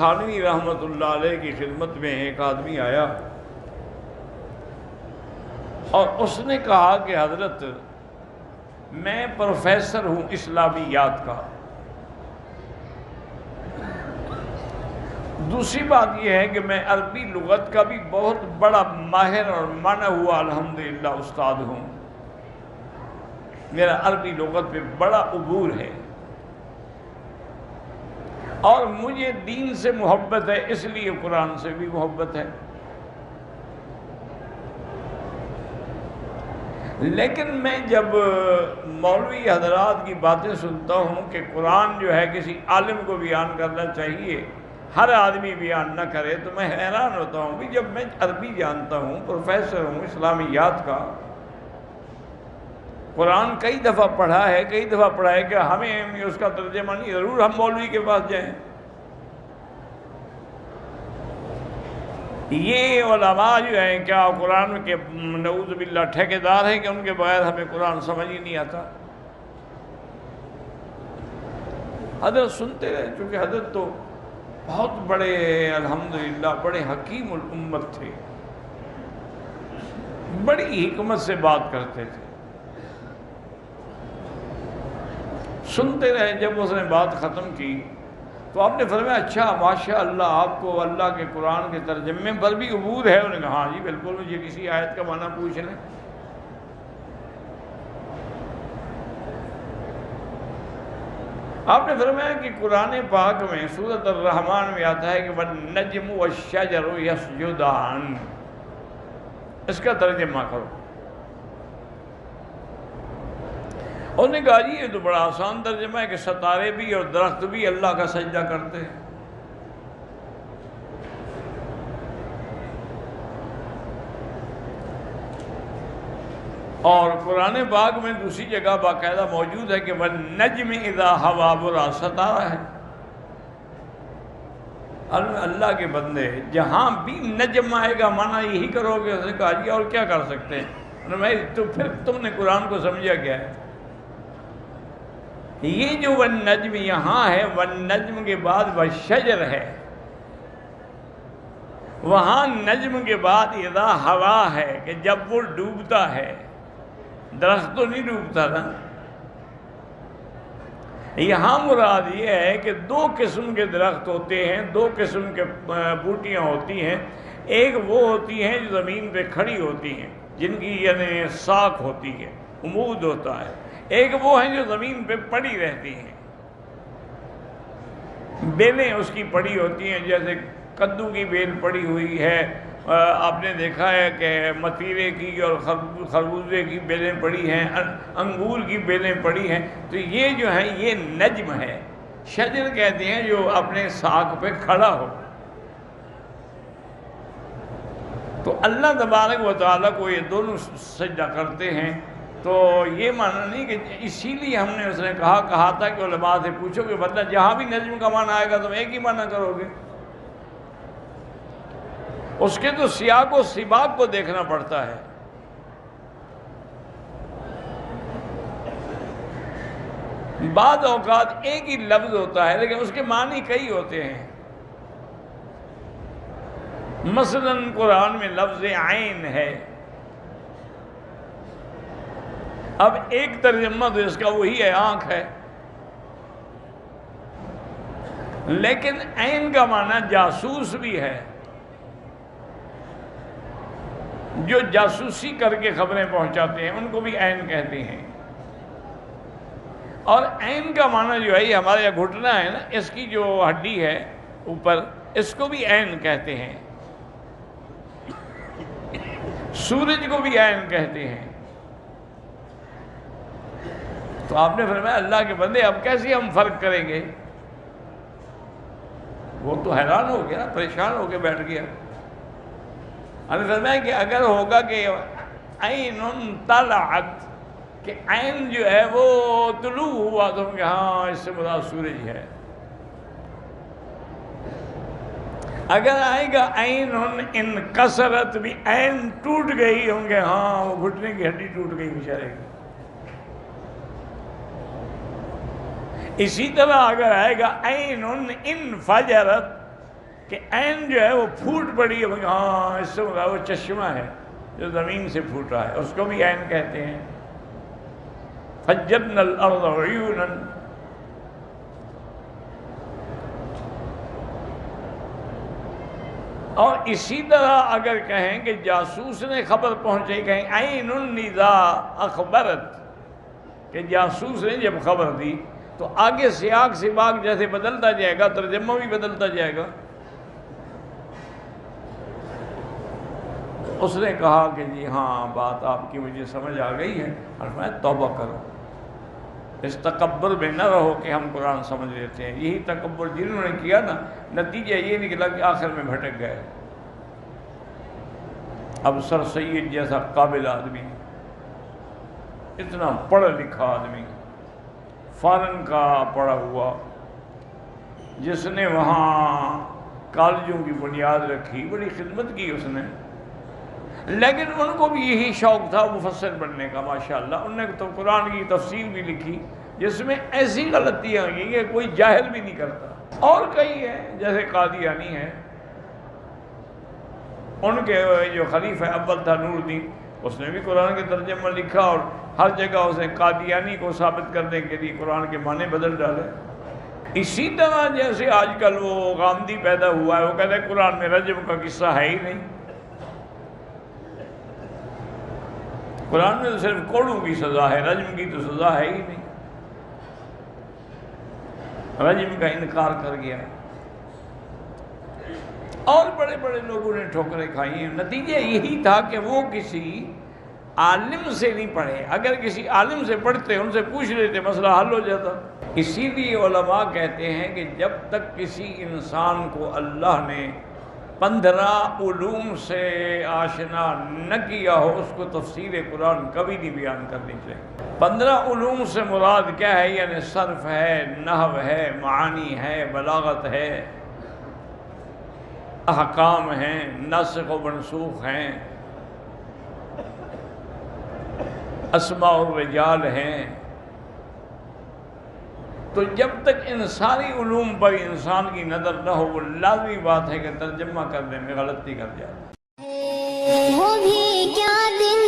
تھانوی رحمۃ اللہ علیہ کی خدمت میں ایک آدمی آیا اور اس نے کہا کہ حضرت میں پروفیسر ہوں اسلامیات کا، دوسری بات یہ ہے کہ میں عربی لغت کا بھی بہت بڑا ماہر اور مانا ہوا الحمدللہ استاد ہوں، میرا عربی لغت پہ بڑا عبور ہے، اور مجھے دین سے محبت ہے، اس لیے قرآن سے بھی محبت ہے، لیکن میں جب مولوی حضرات کی باتیں سنتا ہوں کہ قرآن جو ہے کسی عالم کو بیان کرنا چاہیے، ہر آدمی بیان نہ کرے، تو میں حیران ہوتا ہوں کہ جب میں عربی جانتا ہوں، پروفیسر ہوں اسلامیات کا، قرآن کئی دفعہ پڑھا ہے، کئی دفعہ پڑھا ہے کہ ہمیں اس کا ترجمہ نہیں، ضرور ہم مولوی کے پاس جائیں۔ یہ علماء جو ہیں کیا قرآن کے نعوذ باللہ ٹھیکیدار ہیں کہ ان کے بغیر ہمیں قرآن سمجھ ہی نہیں آتا؟ حضرت سنتے رہے، چونکہ حضرت تو بہت بڑے الحمدللہ بڑے حکیم الامت تھے، بڑی حکمت سے بات کرتے تھے، سنتے رہے۔ جب اس نے بات ختم کی تو آپ نے فرمایا اچھا ماشاءاللہ آپ کو اللہ کے قرآن کے ترجمے پر بھی عبور ہے؟ انہوں نے کہا ہاں جی بالکل، مجھے کسی آیت کا معنی پوچھ لیں۔ آپ نے فرمایا کہ قرآن پاک میں سورۃ الرحمن میں آتا ہے کہ وَالنَّجْمُ وَالشَّجَرُ يَسْجُدَانِ، اس کا ترجمہ کرو۔ انہوں نے کہا جی یہ تو بڑا آسان ترجمہ ہے کہ ستارے بھی اور درخت بھی اللہ کا سجدہ کرتے ہیں۔ اور قرآن پاک میں دوسری جگہ باقاعدہ موجود ہے کہ وَالنَّجْمِ إِذَا هَوَىٰ برا، ستارہ ہے۔ اللہ کے بندے جہاں بھی نجم آئے گا معنی یہی کرو گے؟ اس نے کہا جی اور کیا کر سکتے ہیں؟ تو پھر تم نے قرآن کو سمجھا کیا ہے؟ یہ جو والنجم یہاں ہے، والنجم کے بعد والشجر ہے، وہاں نجم کے بعد اذا ہوا ہے کہ جب وہ ڈوبتا ہے، درخت تو نہیں ڈوبتا نا۔ یہاں مراد یہ ہے کہ دو قسم کے درخت ہوتے ہیں، دو قسم کے بوٹیاں ہوتی ہیں، ایک وہ ہوتی ہیں جو زمین پہ کھڑی ہوتی ہیں جن کی یعنی ساکھ ہوتی ہے، عمود ہوتا ہے، ایک وہ ہیں جو زمین پہ پڑی رہتی ہیں، بیلیں اس کی پڑی ہوتی ہیں، جیسے کدو کی بیل پڑی ہوئی ہے، آپ نے دیکھا ہے کہ متیرے کی اور خربوزے کی بیلیں پڑی ہیں، انگور کی بیلیں پڑی ہیں، تو یہ جو ہے یہ نجم ہے۔ شجر کہتے ہیں جو اپنے ساکھ پہ کھڑا ہو۔ تو اللہ تبارک و تعالیٰ کو یہ دونوں سجدہ کرتے ہیں، تو یہ معنی نہیں کہ اسی لیے ہم نے اس نے کہا تھا کہ علماء سے پوچھو کہ مطلب جہاں بھی نجم کا معنی آئے گا تم ایک ہی معنی کرو گے؟ اس کے تو سیاق و سباق کو دیکھنا پڑتا ہے۔ بعض اوقات ایک ہی لفظ ہوتا ہے لیکن اس کے معنی کئی ہوتے ہیں۔ مثلا قرآن میں لفظ عین ہے، اب ایک ترجمہ تو اس کا وہی ہے آنکھ ہے، لیکن عین کا معنی جاسوس بھی ہے، جو جاسوسی کر کے خبریں پہنچاتے ہیں ان کو بھی عین کہتے ہیں۔ اور عین کا معنی جو ہے یہ ہمارے یہاں گھٹنا ہے نا، اس کی جو ہڈی ہے اوپر، اس کو بھی عین کہتے ہیں، سورج کو بھی عین کہتے ہیں۔ تو آپ نے فرمایا اللہ کے بندے اب کیسے ہم فرق کریں گے؟ وہ تو حیران ہو گیا، پریشان ہو کے بیٹھ گیا۔ ہم نے فرمایا کہ اگر ہوگا کہ عین طلعت، کہ عین جو ہے وہ طلوع ہوا، تو ہم کہ ہاں اس سے مراد سورج ہے۔ اگر آئے گا عین انکسرت، بھی عین ٹوٹ گئی، ہوں گے ہاں وہ گھٹنے کی ہڈی ٹوٹ گئی بیچارے کی۔ اسی طرح اگر آئے گا عین انفجرت، کہ عین جو ہے وہ پھوٹ پڑی ہے، ہاں اس سے مراد وہ چشمہ ہے جو زمین سے پھوٹا ہے، اس کو بھی عین کہتے ہیں۔ فجرنا الارض عیونا، اور اسی طرح اگر کہیں کہ جاسوس نے خبر پہنچائی، کہیں عین النذا اخبرت، کہ جاسوس نے جب خبر دی تو آگے سیاق سباق جیسے بدلتا جائے گا ترجمہ بھی بدلتا جائے گا۔ اس نے کہا کہ جی ہاں بات آپ کی مجھے سمجھ آ گئی ہے، اور میں توبہ کروں، اس تکبر میں نہ رہو کہ ہم قرآن سمجھ لیتے ہیں۔ یہی تکبر جنہوں نے کیا نا، نتیجہ یہ نکلا کہ آخر میں بھٹک گئے۔ اب سر سید جیسا قابل آدمی، اتنا پڑھا لکھا آدمی، فارن کا پڑھا ہوا، جس نے وہاں کالجوں کی بنیاد رکھی، بڑی خدمت کی اس نے، لیکن ان کو بھی یہی شوق تھا مفسر بننے کا ماشاءاللہ۔ انہوں نے تو قرآن کی تفسیر بھی لکھی جس میں ایسی غلطیاں ہوئی کہ کوئی جاہل بھی نہیں کرتا۔ اور کئی ہیں جیسے قادیانی ہے، ان کے جو خلیفہ اول تھا نور الدین، اس نے بھی قرآن کے ترجمہ لکھا، اور ہر جگہ اس نے قادیانی کو ثابت کرنے کے لیے قرآن کے معنی بدل ڈالے۔ اسی طرح جیسے آج کل وہ غامدی پیدا ہوا ہے، وہ کہتے ہیں قرآن میں رجم کا قصہ ہے ہی نہیں، قرآن میں تو صرف کوڑوں کی سزا ہے، رجم کی تو سزا ہے ہی نہیں، رجم کا انکار کر گیا۔ اور بڑے بڑے لوگوں نے ٹھوکریں کھائی ہیں۔ نتیجہ یہی تھا کہ وہ کسی عالم سے نہیں پڑھے، اگر کسی عالم سے پڑھتے، ان سے پوچھ لیتے، مسئلہ حل ہو جاتا۔ اسی لیے علماء کہتے ہیں کہ جب تک کسی انسان کو اللہ نے 15 علوم سے آشنا نہ کیا ہو، اس کو تفسیر قرآن کبھی نہیں بیان کرنی چاہیے۔ 15 علوم سے مراد کیا ہے؟ یعنی صرف ہے، نحو ہے، معانی ہے، بلاغت ہے، احکام ہیں، ناسخ و منسوخ ہیں، اسماء الرجال ہیں۔ تو جب تک ان ساری علوم پر انسان کی نظر نہ ہو، وہ لازمی بات ہے کہ ترجمہ کرنے میں غلطی کر جائے۔ وہ بھی کیا دن